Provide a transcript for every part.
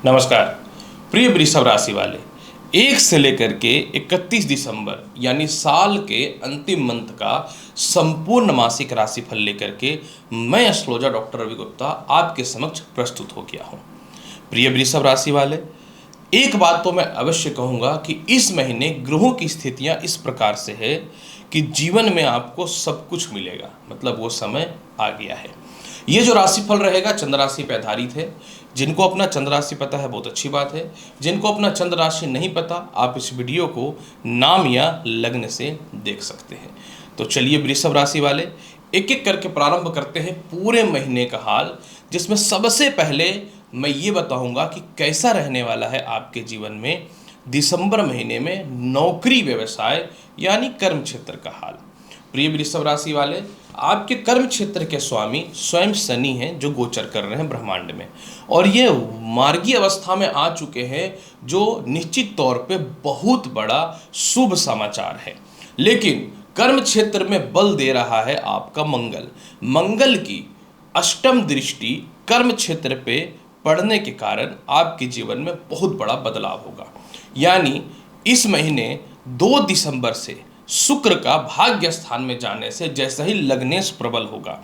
नमस्कार। प्रिय वृषभ राशि वाले, 1 से लेकर के 31 दिसंबर यानी साल के अंतिम मंथ का संपूर्ण मासिक राशिफल लेकर के मैं एस्ट्रोलॉजर डॉक्टर रवि गुप्ता आपके समक्ष प्रस्तुत हो गया हूं। प्रिय वृषभ राशि वाले, एक बात तो मैं अवश्य कहूंगा कि इस महीने ग्रहों की स्थितियां इस प्रकार से है कि जीवन में आपको सब कुछ मिलेगा, मतलब वो समय आ गया है। ये जो राशिफल रहेगा चंद्र राशि पे आधारित है। जिनको अपना चंद्र राशि पता है बहुत अच्छी बात है, जिनको अपना चंद्र राशि नहीं पता आप इस वीडियो को नाम या लग्न से देख सकते हैं। तो चलिए वृषभ राशि वाले, एक एक करके प्रारंभ करते हैं पूरे महीने का हाल, जिसमें सबसे पहले मैं ये बताऊंगा कि कैसा रहने वाला है आपके जीवन में दिसंबर महीने में नौकरी व्यवसाय यानी कर्म क्षेत्र का हाल। प्रिय वृषभ राशि वाले, आपके कर्म क्षेत्र के स्वामी स्वयं शनि हैं जो गोचर कर रहे हैं ब्रह्मांड में, और ये मार्गीय अवस्था में आ चुके हैं, जो निश्चित तौर पे बहुत बड़ा शुभ समाचार है। लेकिन कर्म क्षेत्र में बल दे रहा है आपका मंगल। मंगल की अष्टम दृष्टि कर्म क्षेत्र पे पड़ने के कारण आपके जीवन में बहुत बड़ा बदलाव होगा। यानी इस महीने 2 दिसंबर से शुक्र का भाग्य स्थान में जाने से जैसा ही लग्नेश प्रबल होगा,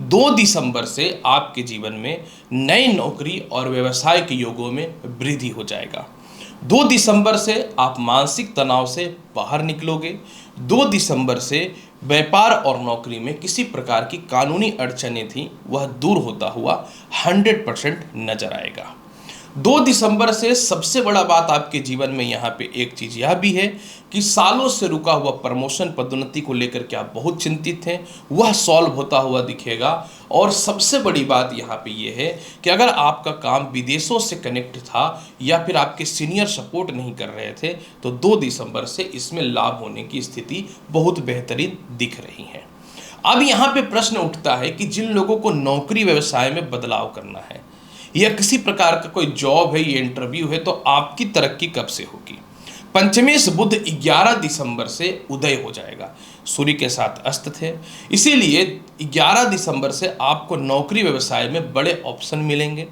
2 दिसंबर से आपके जीवन में नई नौकरी और व्यवसाय के योगों में वृद्धि हो जाएगा। 2 दिसंबर से आप मानसिक तनाव से बाहर निकलोगे। 2 दिसंबर से व्यापार और नौकरी में किसी प्रकार की कानूनी अड़चनें थी वह दूर होता हुआ 100% नजर आएगा। 2 दिसंबर से सबसे बड़ा बात आपके जीवन में यहाँ पे एक चीज यह भी है कि सालों से रुका हुआ प्रमोशन पदोन्नति को लेकर के आप बहुत चिंतित हैं, वह सॉल्व होता हुआ दिखेगा। और सबसे बड़ी बात यहाँ पे ये है कि अगर आपका काम विदेशों से कनेक्ट था या फिर आपके सीनियर सपोर्ट नहीं कर रहे थे, तो 2 दिसंबर से इसमें लाभ होने की स्थिति बहुत बेहतरीन दिख रही है। अब यहाँ पे प्रश्न उठता है कि जिन लोगों को नौकरी व्यवसाय में बदलाव करना है या किसी प्रकार का कोई जॉब है, ये इंटरव्यू है, तो आपकी तरक्की कब से होगी? पंचमेश बुध 11 दिसंबर से उदय हो जाएगा। सूर्य के साथ अस्त थे, इसीलिए 11 दिसंबर से आपको नौकरी व्यवसाय में बड़े ऑप्शन मिलेंगे।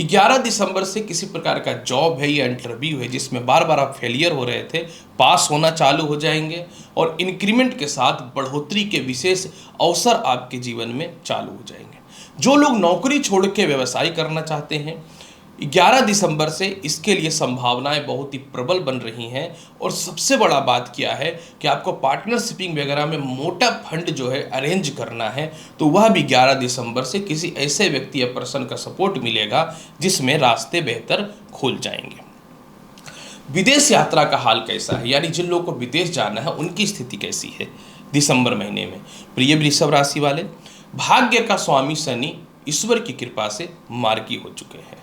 11 दिसंबर से किसी प्रकार का जॉब है या इंटरव्यू है जिसमें बार बार आप फेलियर हो रहे थे, पास होना चालू हो जाएंगे, और इंक्रीमेंट के साथ बढ़ोतरी के विशेष अवसर आपके जीवन में चालू हो जाएंगे। जो लोग नौकरी छोड़ के व्यवसाय करना चाहते हैं, 11 दिसंबर से इसके लिए संभावनाएं बहुत ही प्रबल बन रही हैं। और सबसे बड़ा बात क्या है कि आपको पार्टनरशिपिंग वगैरह में मोटा फंड जो है अरेंज करना है, तो वह भी 11 दिसंबर से किसी ऐसे व्यक्ति या पर्सन का सपोर्ट मिलेगा जिसमें रास्ते बेहतर खुल जाएंगे। विदेश यात्रा का हाल कैसा है, यानी जिन लोगों को विदेश जाना है उनकी स्थिति कैसी है दिसंबर महीने में? प्रिय वृषभ राशि वाले, भाग्य का स्वामी शनि ईश्वर की कृपा से मार्गी हो चुके हैं,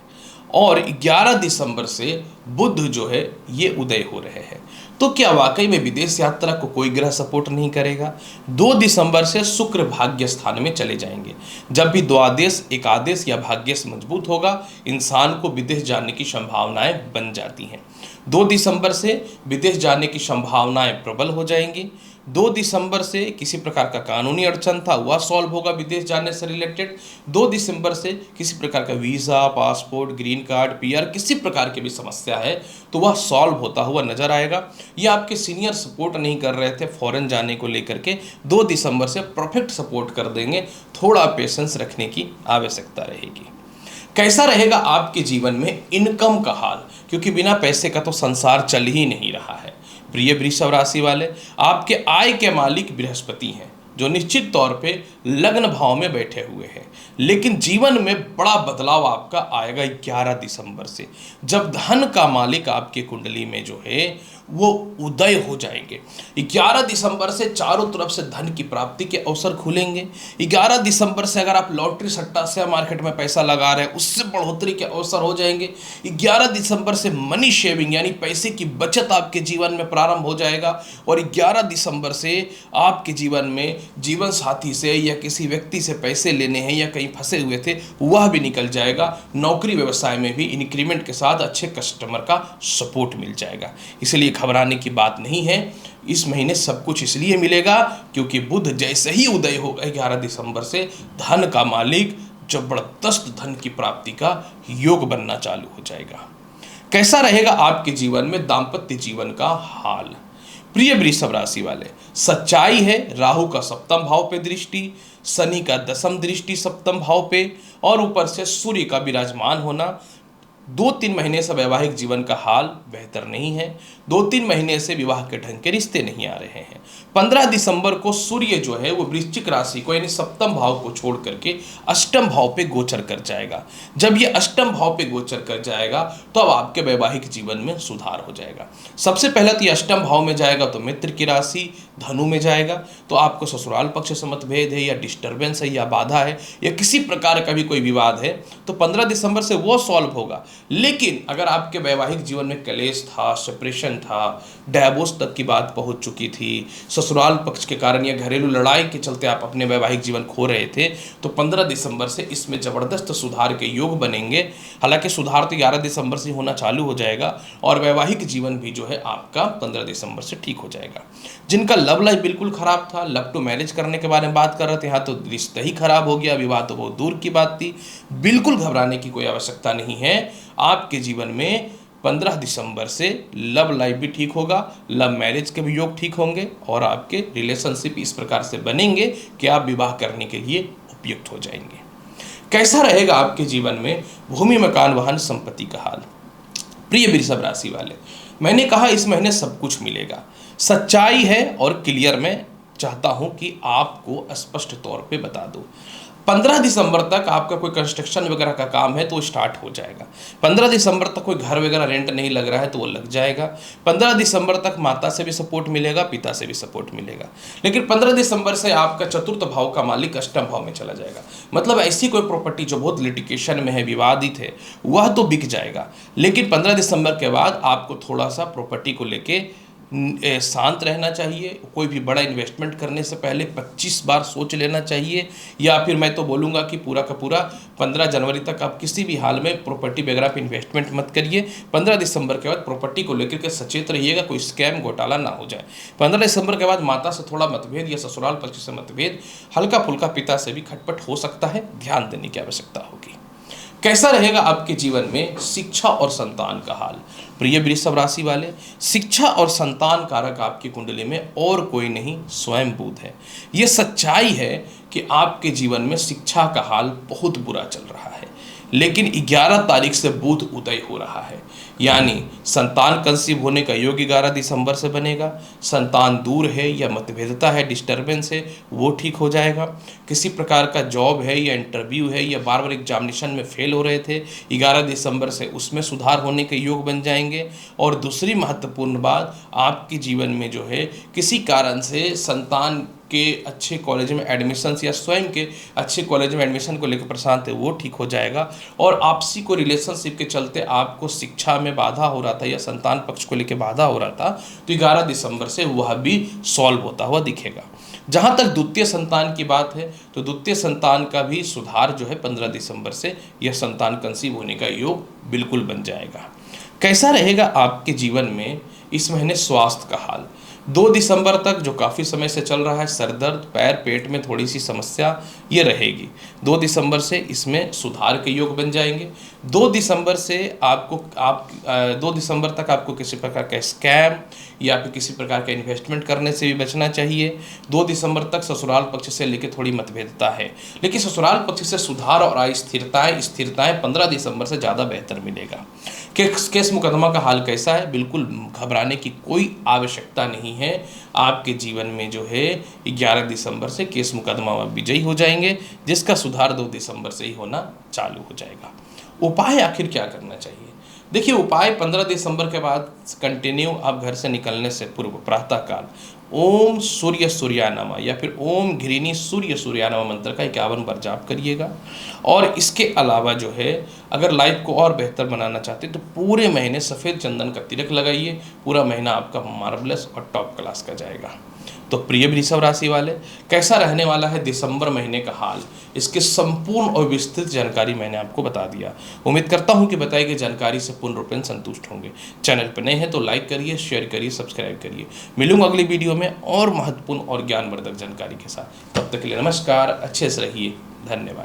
और 11 दिसंबर से बुध जो है ये उदय हो रहे हैं। तो क्या वाकई में विदेश यात्रा को कोई ग्रह सपोर्ट नहीं करेगा? 2 दिसंबर से शुक्र भाग्य स्थान में चले जाएंगे। जब भी द्वादश, एकादश या भाग्यश मजबूत होगा, इंसान को विदेश जाने की संभावनाएं बन जाती हैं। 2 दिसंबर से विदेश जाने की संभावनाएं प्रबल हो जाएंगी। 2 दिसंबर से किसी प्रकार का कानूनी अड़चन था वह सॉल्व होगा विदेश जाने से रिलेटेड। 2 दिसंबर से किसी प्रकार का visa, passport, green card, PR, किसी प्रकार की भी समस्या है तो वह सॉल्व होता हुआ नजर आएगा। या आपके सीनियर सपोर्ट नहीं कर रहे थे फॉरेन जाने को लेकर के, 2 दिसंबर से परफेक्ट सपोर्ट कर देंगे। थोड़ा पेशेंस रखने की आवश्यकता रहेगी। कैसा रहेगा आपके जीवन में इनकम का हाल, क्योंकि बिना पैसे का तो संसार चल ही नहीं रहा है। प्रिय वृषभ राशि वाले, आपके आय के मालिक बृहस्पति हैं जो निश्चित तौर पे लग्न भाव में बैठे हुए हैं, लेकिन जीवन में बड़ा बदलाव आपका आएगा 11 दिसंबर से, जब धन का मालिक आपके कुंडली में जो है वो उदय हो जाएंगे। 11 दिसंबर से चारों तरफ से धन की प्राप्ति के अवसर खुलेंगे। 11 दिसंबर से अगर आप लॉटरी, सट्टा, शेयर मार्केट में पैसा लगा रहे हैं उससे बढ़ोतरी के अवसर हो जाएंगे। 11 दिसंबर से मनी शेविंग यानी पैसे की बचत आपके जीवन में प्रारंभ हो जाएगा। और 11 दिसंबर से आपके जीवन में जीवन साथी से या किसी व्यक्ति से पैसे लेने हैं या कहीं फंसे हुए थे वह भी निकल जाएगा। नौकरी व्यवसाय में भी इंक्रीमेंट के साथ अच्छे कस्टमर का सपोर्ट मिल जाएगा। इसलिए घबराने की बात नहीं है। इस महीने सब कुछ इसलिए मिलेगा क्योंकि बुध जैसे ही उदय होगा 11 दिसंबर से, धन का मालिक जबरदस्त धन की प्राप्ति का योग बनना चालू हो जाएगा। कैसा रहेगा आपके जीवन में दाम्पत्य जीवन का हाल? प्रिय वृषभ राशि वाले, सच्चाई है, राहु का सप्तम भाव पे दृष्टि, शनि का दसम दृष्टि सप्तम भाव पे, और ऊपर से सूर्य का विराजमान होना। 2-3 महीने से वैवाहिक जीवन का हाल बेहतर नहीं है। 2-3 महीने से विवाह के ढंग के रिश्ते नहीं आ रहे हैं। 15 दिसंबर को सूर्य जो है वो वृश्चिक राशि को यानी सप्तम भाव को छोड़ करके अष्टम भाव पे गोचर कर जाएगा। जब ये अष्टम भाव पे गोचर कर जाएगा तो अब आपके वैवाहिक जीवन में सुधार हो जाएगा। सबसे पहले तो ये अष्टम भाव में जाएगा तो मित्र की राशि धनु में जाएगा, तो आपको ससुराल पक्ष से मतभेद है या डिस्टर्बेंस है या बाधा है या किसी प्रकार का भी कोई विवाद है तो 15 दिसंबर से वो सॉल्व होगा। लेकिन अगर आपके वैवाहिक जीवन में क्लेश था, सेपरेशन था, डाइवोर्स तक की बात पहुंच चुकी थी, ससुराल पक्ष के कारण या घरेलू लड़ाई के चलते आप अपने वैवाहिक जीवन खो रहे थे, तो 15 दिसंबर से इसमें ज़बरदस्त सुधार के योग बनेंगे। हालांकि सुधार तो 11 दिसंबर से होना चालू हो जाएगा और वैवाहिक जीवन भी जो है आपका 15 दिसंबर से ठीक हो जाएगा। जिनका लव लाइफ बिल्कुल खराब था, लव टू मैरिज करने के बारे में बात कर रहे थे, यहाँ तो रिश्ता ही खराब हो गया, विवाह तो बहुत दूर की बात थी। बिल्कुल घबराने की कोई आवश्यकता नहीं है। आपके जीवन में 15 दिसंबर से लव लाइफ भी ठीक होगा, लव मैरिज के भी योग ठीक होंगे और आपके रिलेशनशिप इस प्रकार से बनेंगे कि आप विवाह करने के लिए उपयुक्त हो जाएंगे। कैसा रहेगा आपके जीवन में भूमि, मकान, वाहन, संपत्ति का हाल? प्रिय वृषभ राशि वाले, मैंने कहा इस महीने सब कुछ मिलेगा। सच्चाई है और क्लियर मैं चाहता हूं कि आपको स्पष्ट तौर पे बता दूं। 15 दिसंबर तक आपका कोई कंस्ट्रक्शन वगैरह का काम है तो स्टार्ट हो जाएगा। 15 दिसंबर तक कोई घर वगैरह रेंट नहीं लग रहा है तो वो लग जाएगा। 15 दिसंबर तक माता से भी सपोर्ट मिलेगा, पिता से भी सपोर्ट मिलेगा। लेकिन 15 दिसंबर से आपका चतुर्थ भाव का मालिक अष्टम भाव में चला जाएगा। मतलब ऐसी कोई प्रॉपर्टी जो बहुत लिटिगेशन में है, विवादित है, वह तो बिक जाएगा। लेकिन 15 दिसंबर के बाद आपको थोड़ा सा प्रॉपर्टी को लेके शांत रहना चाहिए। कोई भी बड़ा इन्वेस्टमेंट करने से पहले 25 बार सोच लेना चाहिए, या फिर मैं तो बोलूँगा कि पूरा का पूरा 15 जनवरी तक आप किसी भी हाल में प्रॉपर्टी वगैरह पे इन्वेस्टमेंट मत करिए। 15 दिसंबर के बाद प्रॉपर्टी को लेकर के सचेत रहिएगा, कोई स्कैम घोटाला ना हो जाए। 15 दिसंबर के बाद माता से थोड़ा मतभेद या ससुराल पक्ष से मतभेद, हल्का फुल्का पिता से भी खटपट हो सकता है, ध्यान देने की आवश्यकता होगी। कैसा रहेगा आपके जीवन में शिक्षा और संतान का हाल? प्रिय वृषभ राशि वाले, शिक्षा और संतान कारक आपकी कुंडली में और कोई नहीं स्वयं बुध है। ये सच्चाई है कि आपके जीवन में शिक्षा का हाल बहुत बुरा चल रहा है, लेकिन 11 तारीख से बुध उदय हो रहा है, यानी संतान कंसीव होने का योग 11 दिसंबर से बनेगा। संतान दूर है या मतभेदता है, डिस्टर्बेंस है, वो ठीक हो जाएगा। किसी प्रकार का जॉब है या इंटरव्यू है या बार बार एग्जामिनेशन में फेल हो रहे थे, 11 दिसंबर से उसमें सुधार होने के योग बन जाएंगे। और दूसरी महत्वपूर्ण बात, आपके जीवन में जो है किसी कारण से संतान के अच्छे कॉलेज में एडमिशन या स्वयं के अच्छे कॉलेज में एडमिशन को लेकर परेशान थे, वो ठीक हो जाएगा। और आपसी को रिलेशनशिप के चलते आपको शिक्षा में बाधा हो रहा था या संतान पक्ष को लेकर बाधा हो रहा था, तो 11 दिसंबर से वह भी सॉल्व होता हुआ दिखेगा। जहाँ तक द्वितीय संतान की बात है तो द्वितीय संतान का भी सुधार जो है 15 दिसंबर से यह संतान कंसीव होने का योग बिल्कुल बन जाएगा। कैसा रहेगा आपके जीवन में इस महीने स्वास्थ्य का हाल? 2 दिसंबर तक जो काफ़ी समय से चल रहा है सर दर्द, पैर पेट में थोड़ी सी समस्या ये रहेगी। 2 दिसंबर से इसमें सुधार के योग बन जाएंगे। 2 दिसंबर से 2 दिसंबर तक आपको किसी प्रकार का स्कैम या फिर किसी प्रकार का इन्वेस्टमेंट करने से भी बचना चाहिए। 2 दिसंबर तक ससुराल पक्ष से लेकर थोड़ी मतभेदता है, लेकिन ससुराल पक्ष से सुधार और स्थिरताएं 15 दिसंबर से ज़्यादा बेहतर मिलेगा। केस मुकदमा का हाल कैसा है? बिल्कुल घबराने की कोई आवश्यकता नहीं है। आपके जीवन में जो है 11 दिसंबर से केस मुकदमा में विजयी हो जाएंगे, जिसका सुधार 2 दिसंबर से ही होना चालू हो जाएगा। उपाय आखिर क्या करना चाहिए? देखिए, उपाय 15 दिसंबर के बाद कंटिन्यू आप घर से निकलने से पूर्व प्रातःकाल ओम सूर्य सूर्यानमा या फिर ओम घृणी सूर्य सूर्यानमा मंत्र का 51 बार जाप करिएगा। और इसके अलावा जो है अगर लाइफ को और बेहतर बनाना चाहते हैं तो पूरे महीने सफ़ेद चंदन का तिलक लगाइए। पूरा महीना आपका मार्वलस और टॉप क्लास का जाएगा। तो प्रिय वृषभ राशि वाले, कैसा रहने वाला है दिसंबर महीने का हाल, इसके संपूर्ण और विस्तृत जानकारी मैंने आपको बता दिया। उम्मीद करता हूं कि बताई गई जानकारी से पूर्ण रूपेण संतुष्ट होंगे। चैनल पर नए हैं तो लाइक करिए, शेयर करिए, सब्सक्राइब करिए। मिलूंगा अगली वीडियो में और महत्वपूर्ण और ज्ञानवर्धक जानकारी के साथ। तब तक के लिए नमस्कार, अच्छे से रहिए, धन्यवाद।